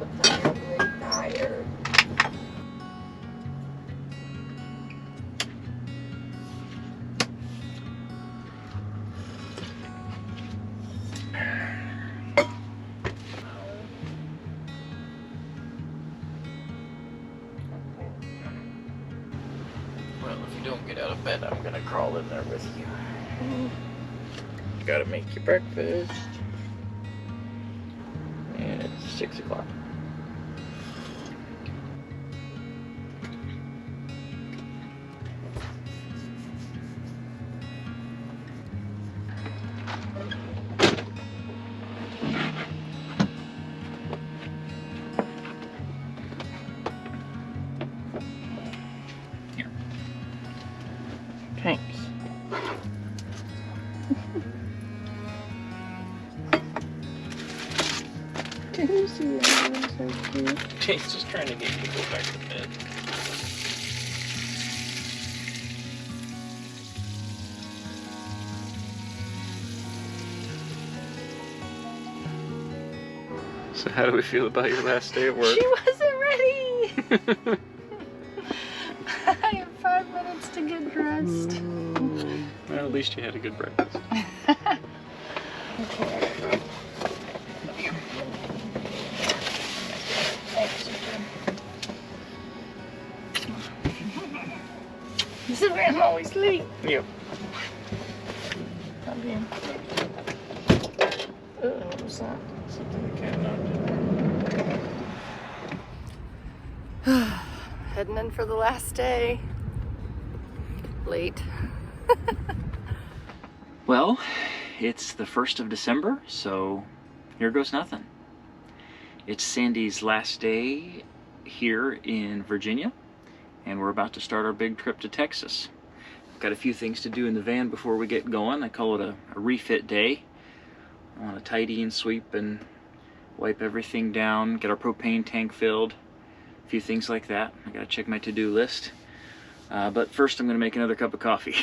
I'm really tired. Well, if you don't get out of bed, I'm gonna crawl in there with you. You gotta make your breakfast. And it's 6 o'clock. Here. Thanks. Can you see that? So cute. Jake's just trying to get you to go back to bed. So how do we feel about your last day at work? She wasn't ready! I have 5 minutes to get dressed. Well, at least you had a good breakfast. Okay. This is where I'm always late. Yep. Come in. What was that? Something the cat knocked. Heading in for the last day. Late. Well, it's the 1st of December, so here goes nothing. It's Sandy's last day here in Virginia, and we're about to start our big trip to Texas. I've got a few things to do in the van before we get going. I call it a refit day. I want to tidy and sweep and wipe everything down, get our propane tank filled, a few things like that. I gotta check my to-do list. But first I'm gonna make another cup of coffee.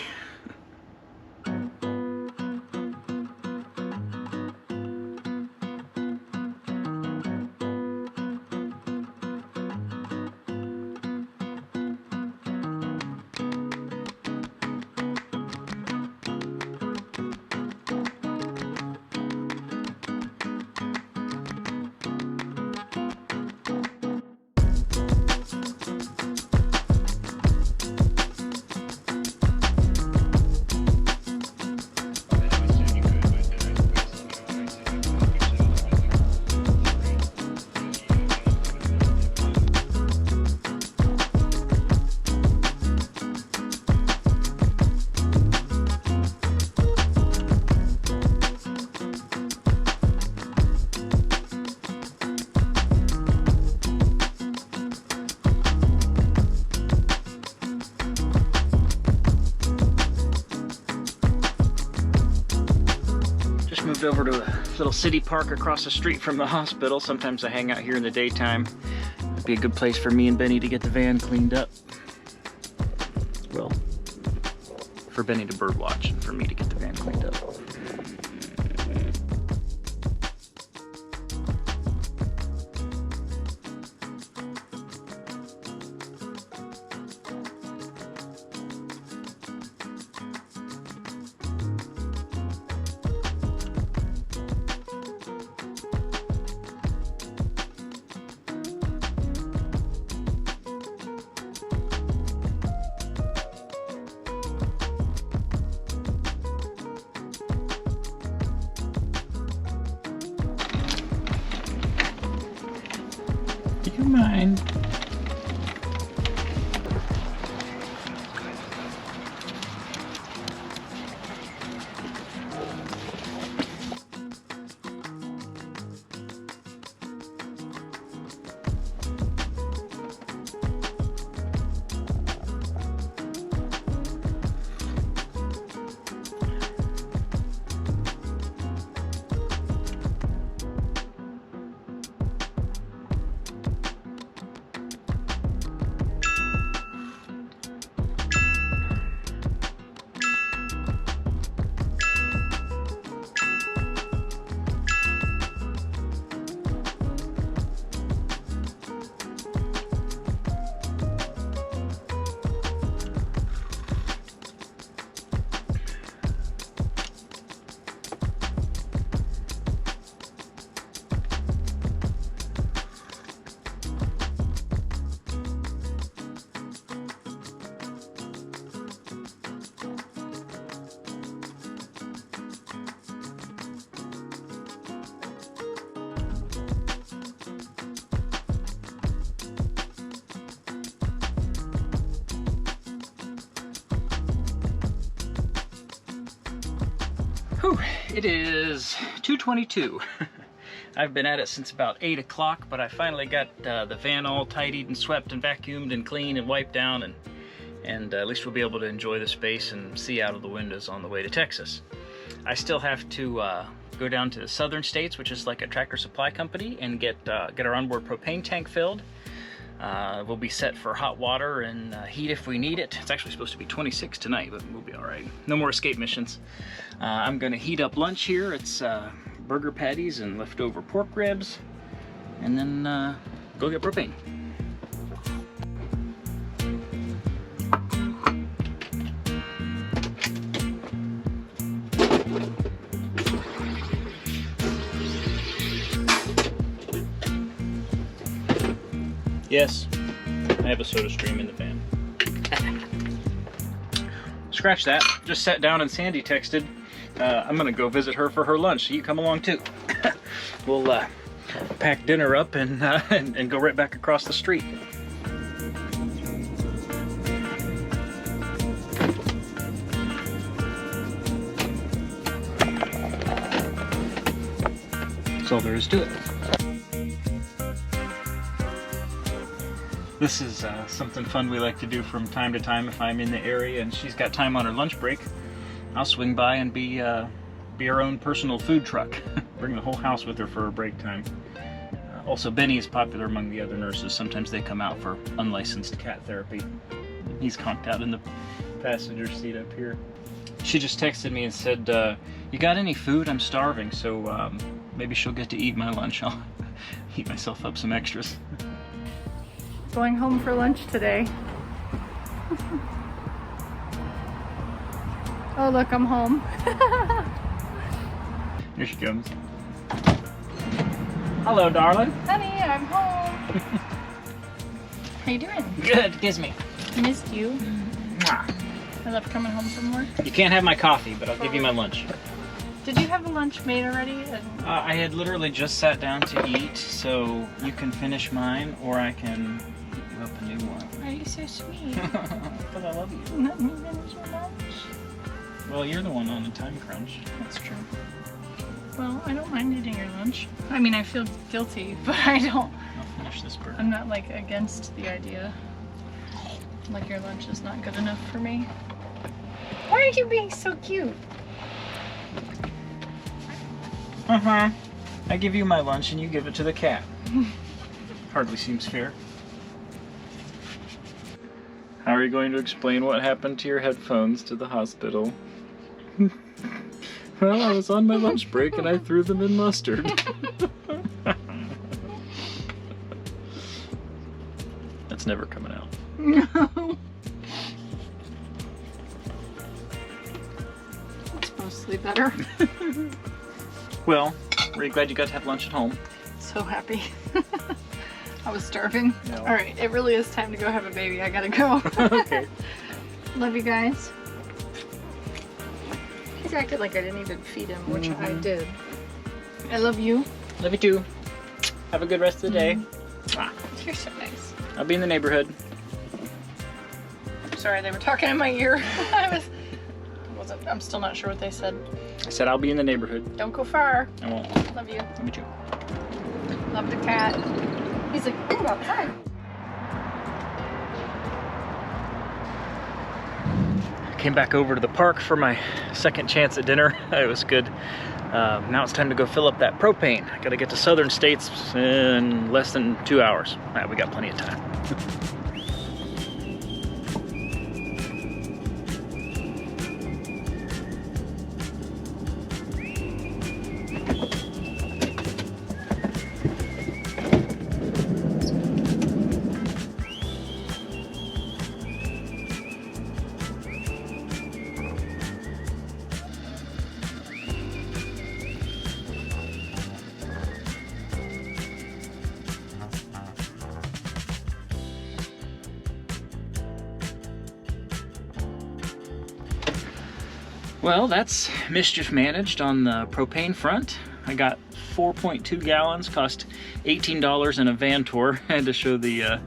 Moved over to a little city park across the street from the hospital. Sometimes I hang out here in the daytime. It'd be a good place for me and Benny to get the van cleaned up. Well, for Benny to birdwatch and for me to get the van cleaned up. Do you mind? Whew, it is 2:22. I've been at it since about 8 o'clock, but I finally got the van all tidied and swept and vacuumed and cleaned and wiped down, and at least we'll be able to enjoy the space and see out of the windows on the way to Texas. I still have to go down to the southern states, which is like a Tractor Supply company, and get our onboard propane tank filled. We'll be set for hot water and heat if we need it. It's actually supposed to be 26 tonight, but we'll be all right. No more escape missions. I'm gonna heat up lunch here. It's burger patties and leftover pork ribs, and then go get propane. Yes, I have a soda stream in the van. Scratch that. Just sat down and Sandy texted, I'm gonna go visit her for her lunch, so you come along too. We'll pack dinner up and go right back across the street. That's all there is to it. This is something fun we like to do from time to time if I'm in the area and she's got time on her lunch break. I'll swing by and be her own personal food truck. Bring the whole house with her for her break time. Also, Benny is popular among the other nurses. Sometimes they come out for unlicensed cat therapy. He's conked out in the passenger seat up here. She just texted me and said, you got any food? I'm starving, so maybe she'll get to eat my lunch. I'll heat myself up some extras. Going home for lunch today. Oh look, I'm home. Here she comes. Hello, darling. Honey, I'm home. How you doing? Good, kiss me. Missed you. Mwah. I love coming home from work. You can't have my coffee, but I'll give you my lunch. Did you have a lunch made already? I had literally just sat down to eat, so you can finish mine, or I can heat you up a new one. Why are you so sweet? Because I love you. Let me finish your lunch. Well, you're the one on the time crunch. That's true. Well, I don't mind eating your lunch. I mean, I feel guilty, but I don't. I'll finish this burger. I'm not like against the idea. Like your lunch is not good enough for me. Why are you being so cute? I give you my lunch and you give it to the cat. Hardly seems fair. How are you going to explain what happened to your headphones to the hospital? Well, I was on my lunch break and I threw them in mustard. That's never coming out. No. It's mostly better. Well, were you glad you got to have lunch at home? So happy. I was starving. No. Alright, it really is time to go have a baby. I gotta go. Okay. Love you guys. He's acted like I didn't even feed him, which I did. I love you. Love you too. Have a good rest of the day. You're so nice. I'll be in the neighborhood. Sorry, they were talking in my ear. I'm still not sure what they said. I said I'll be in the neighborhood. Don't go far. I won't. Love you. Love you too. Love the cat. He's like, ooh, outside. Came back over to the park for my second chance at dinner. It was good. Now it's time to go fill up that propane. I gotta get to southern states in less than 2 hours. We got plenty of time. Well, that's mischief managed on the propane front. I got 4.2 gallons, cost $18 in a van tour. I had to show the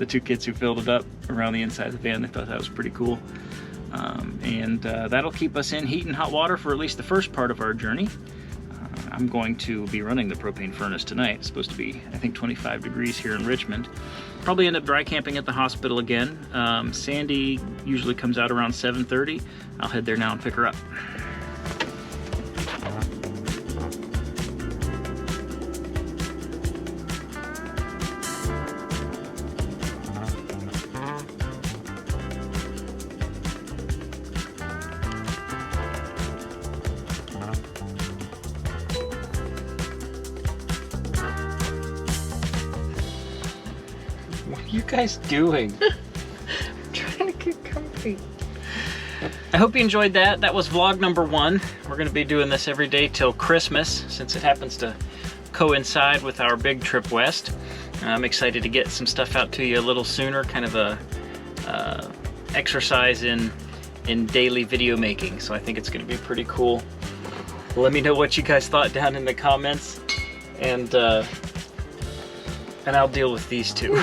two kids who filled it up around the inside of the van. They thought that was pretty cool. That'll keep us in heat and hot water for at least the first part of our journey. I'm going to be running the propane furnace tonight. It's supposed to be, I think, 25 degrees here in Richmond. Probably end up dry camping at the hospital again. Sandy usually comes out around 7:30. I'll head there now and pick her up. What are you guys doing? I'm trying to get comfy. I hope you enjoyed that. That was vlog number 1. We're going to be doing this every day till Christmas, since it happens to coincide with our big trip west. I'm excited to get some stuff out to you a little sooner, kind of a exercise in daily video making. So I think it's going to be pretty cool. Let me know what you guys thought down in the comments, and I'll deal with these two.